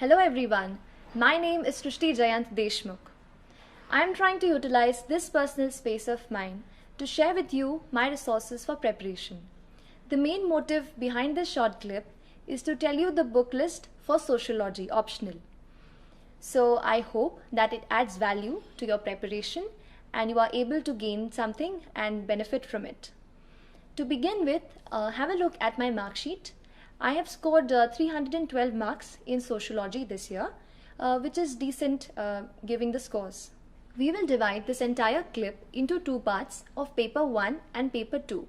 Hello everyone, my name is Srishti Jayant Deshmukh. I am trying to utilize this personal space of mine to share with you my resources for preparation. The main motive behind this short clip is to tell you the book list for sociology optional. So I hope that it adds value to your preparation and you are able to gain something and benefit from it. To begin with, have a look at my mark sheet. I have scored 312 marks in sociology this year, which is decent giving the scores. We will divide this entire clip into two parts of paper 1 and paper 2.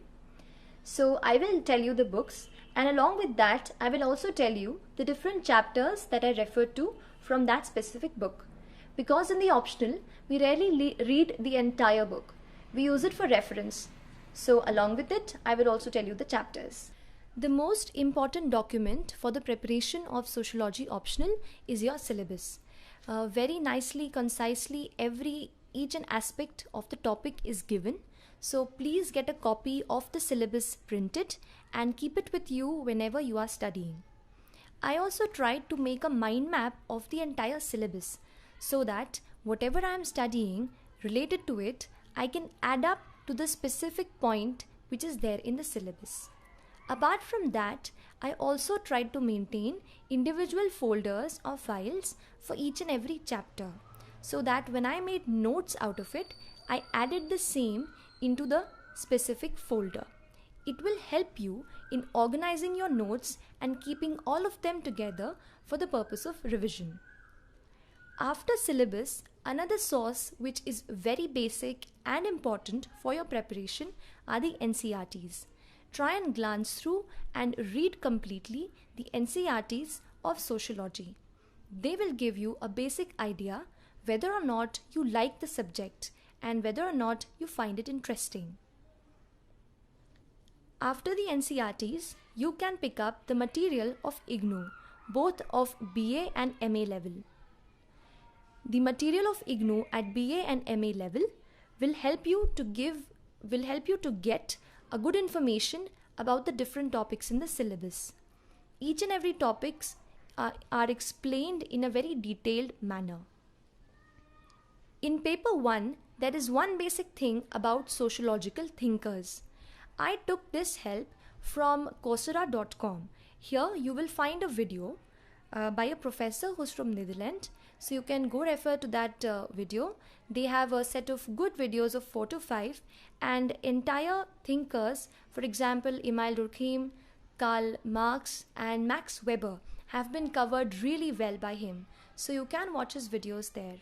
So I will tell you the books, and along with that I will also tell you the different chapters that I referred to from that specific book. Because in the optional, we rarely read the entire book. We use it for reference. So along with it, I will also tell you the chapters. The most important document for the preparation of sociology optional is your syllabus. Very nicely, concisely, each and aspect of the topic is given. So please get a copy of the syllabus printed and keep it with you whenever you are studying. I also tried to make a mind map of the entire syllabus so that whatever I am studying related to it, I can add up to the specific point which is there in the syllabus. Apart from that, I also tried to maintain individual folders or files for each and every chapter so that when I made notes out of it, I added the same into the specific folder. It will help you in organizing your notes and keeping all of them together for the purpose of revision. After syllabus, another source which is very basic and important for your preparation are the NCERTs. Try and glance through and read completely the NCERTs of sociology. They will give you a basic idea whether or not you like the subject and whether or not you find it interesting. After the NCERTs, you can pick up the material of IGNOU, both of BA and MA level. The material of IGNOU at BA and MA level will help you to get a good information about the different topics in the syllabus. Each and every topics are explained in a very detailed manner. In paper 1, there is one basic thing about sociological thinkers. I took this help from Coursera.com. Here you will find a video by a professor who's from Netherlands. So you can go refer to that video. They have a set of good videos of 4 to 5 and entire thinkers, for example, Emile Durkheim, Karl Marx and Max Weber have been covered really well by him. So you can watch his videos there.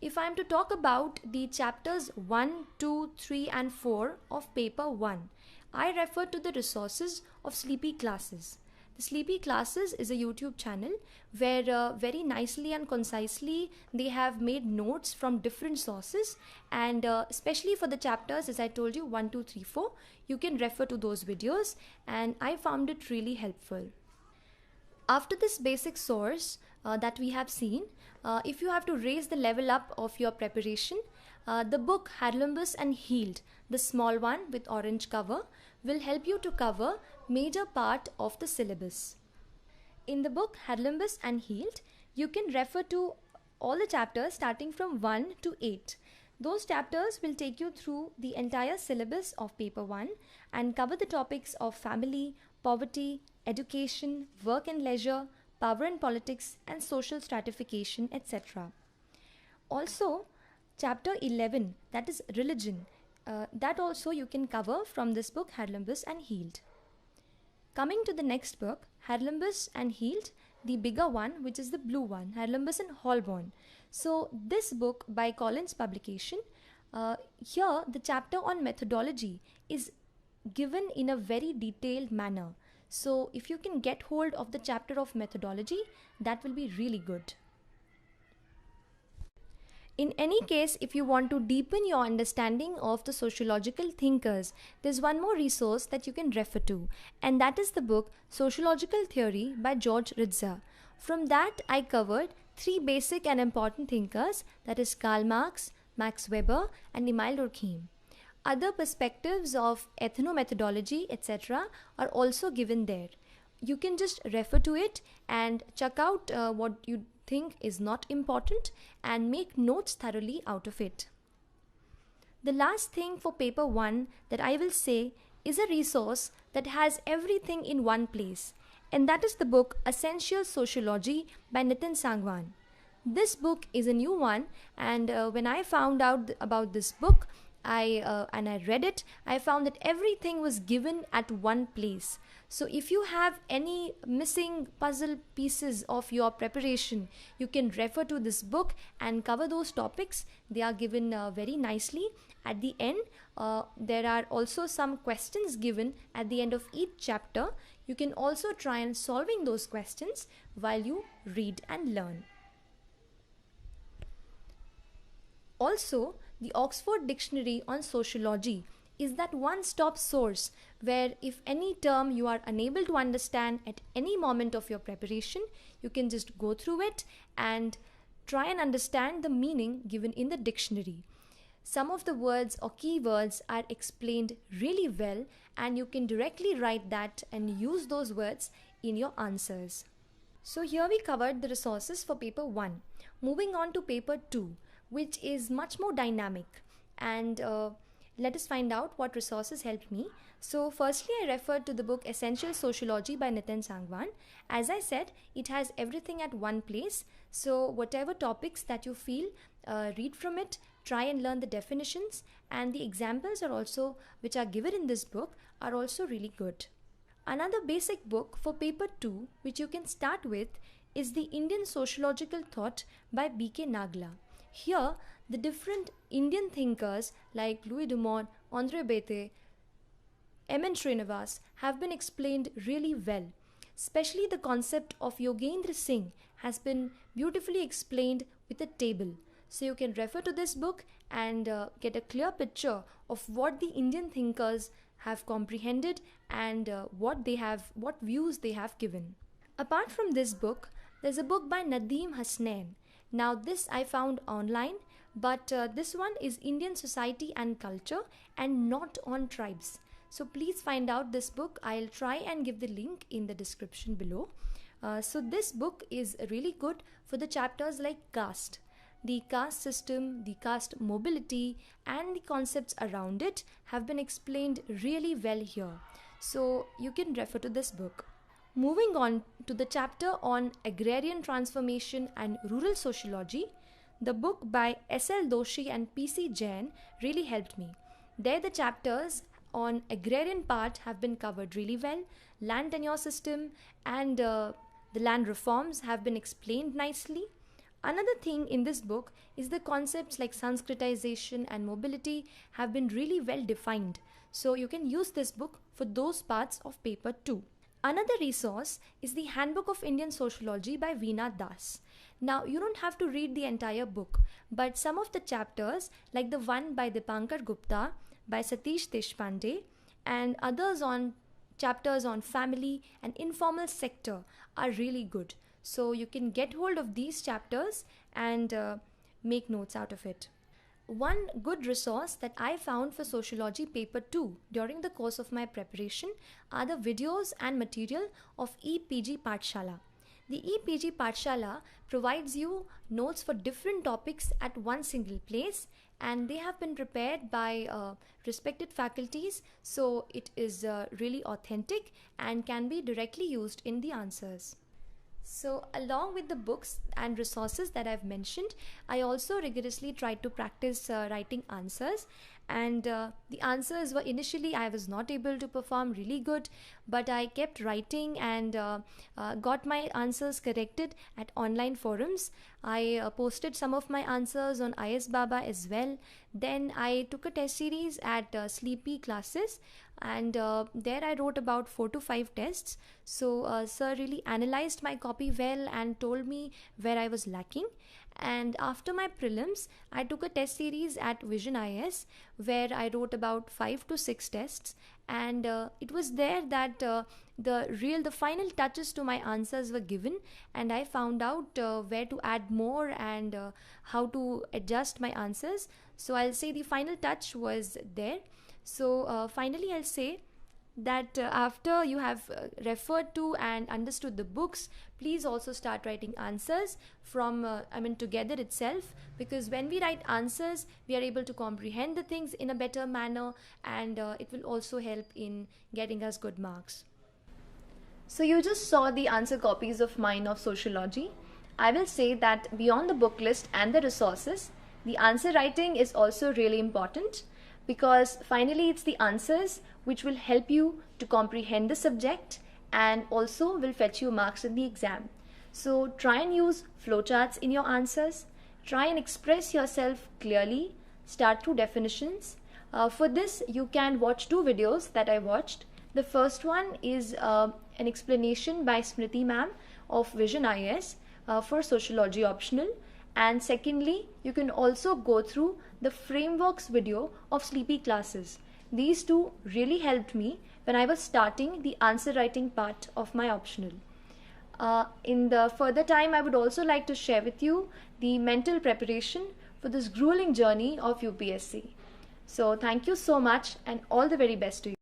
If I am to talk about the chapters 1, 2, 3 and 4 of paper 1, I refer to the resources of Sleepy Classes. The Sleepy Classes is a YouTube channel where very nicely and concisely they have made notes from different sources, and especially for the chapters, as I told you, 1, 2, 3, 4, you can refer to those videos and I found it really helpful. After this basic source that we have seen, if you have to raise the level up of your preparation, the book Harlembus and Heald, the small one with orange cover, will help you to cover major part of the syllabus. In the book Harlembus and Heald, you can refer to all the chapters starting from 1 to 8. Those chapters will take you through the entire syllabus of paper 1 and cover the topics of family, poverty, education, work and leisure, power and politics, and social stratification, etc. Also, chapter 11, that is religion, that also you can cover from this book Harlembus and Heald. Coming to the next book, Harlembus and Heald, the bigger one, which is the blue one, Harlembus and Holborn. So this book by Collins Publication, here the chapter on methodology is given in a very detailed manner. So if you can get hold of the chapter of methodology, that will be really good. In any case, if you want to deepen your understanding of the sociological thinkers, there's one more resource that you can refer to, and that is the book Sociological Theory by George Ritzer. From that, I covered 3 basic and important thinkers, that is Karl Marx, Max Weber and Emile Durkheim. Other perspectives of ethnomethodology, etc. are also given there. you can just refer to it and check out what you think is not important and make notes thoroughly out of it. The last thing for paper 1 that I will say is a resource that has everything in one place, and that is the book Essential Sociology by Nitin Sangwan. This book is a new one, and when I found out about this book, I read it, I found that everything was given at one place. So if you have any missing puzzle pieces of your preparation, you can refer to this book and cover those topics. They are given very nicely. At the end, there are also some questions given at the end of each chapter. You can also try and solving those questions while you read and learn. Also, the Oxford Dictionary on Sociology is that one-stop source where if any term you are unable to understand at any moment of your preparation, you can just go through it and try and understand the meaning given in the dictionary. Some of the words or keywords are explained really well, and you can directly write that and use those words in your answers. So here we covered the resources for paper 1. Moving on to paper 2, which is much more dynamic, and let us find out what resources helped me. So firstly, I referred to the book Essential Sociology by Nitin Sangwan. As I said, it has everything at one place, so whatever topics that you feel, read from it, try and learn the definitions, and the examples are also which are given in this book are also really good. Another basic book for paper 2 which you can start with is The Indian Sociological Thought by B.K. Nagla. Here, the different Indian thinkers like Louis Dumont, Andre Bete, M.N. Srinivas have been explained really well. Especially the concept of Yogendra Singh has been beautifully explained with a table. So you can refer to this book and get a clear picture of what the Indian thinkers have comprehended and what views they have given. Apart from this book, there's a book by Nadeem Hasnain. Now this I found online, but this one is Indian Society and Culture and not on tribes. So please find out this book. I'll try and give the link in the description below. So this book is really good for the chapters like caste. The caste system, the caste mobility, and the concepts around it have been explained really well here. So you can refer to this book. Moving on to the chapter on agrarian transformation and rural sociology, the book by S.L. Doshi and P.C. Jain really helped me. There the chapters on agrarian part have been covered really well. Land tenure system and the land reforms have been explained nicely. Another thing in this book is the concepts like Sanskritization and mobility have been really well defined. So you can use this book for those parts of paper 2. Another resource is the Handbook of Indian Sociology by Veena Das. Now you don't have to read the entire book, but some of the chapters like the one by Dipankar Gupta, by Satish Deshpande, and others on chapters on family and informal sector are really good. So you can get hold of these chapters and make notes out of it. One good resource that I found for Sociology Paper 2 during the course of my preparation are the videos and material of EPG Pathshala. The EPG Pathshala provides you notes for different topics at one single place, and they have been prepared by respected faculties, so it is really authentic and can be directly used in the answers. So along with the books and resources that I've mentioned, I also rigorously tried to practice writing answers, and the answers were initially I was not able to perform really good, but I kept writing and got my answers corrected at online forums. I posted some of my answers on IS Baba as well. Then I took a test series at Sleepy classes, and there I wrote about 4 to 5 tests. So sir really analyzed my copy well and told me where I was lacking. And after my prelims, I took a test series at Vision IS where I wrote about 5 to 6 tests, and it was there that the final touches to my answers were given, and I found out where to add more and how to adjust my answers. So I'll say the final touch was there. So finally I'll say that after you have referred to and understood the books, please also start writing answers from together itself, because when we write answers we are able to comprehend the things in a better manner, and it will also help in getting us good marks. So you just saw the answer copies of mine of sociology. I will say that beyond the book list and the resources, the answer writing is also really important, because finally it's the answers which will help you to comprehend the subject and also will fetch you marks in the exam. So try and use flowcharts in your answers. Try and express yourself clearly. Start through definitions. For this, you can watch two videos that I watched. The first one is an explanation by Smriti ma'am of Vision IAS for sociology optional. And secondly, you can also go through the frameworks video of Sleepy Classes. These two really helped me when I was starting the answer writing part of my optional. In the further time, I would also like to share with you the mental preparation for this grueling journey of UPSC. So thank you so much and all the very best to you.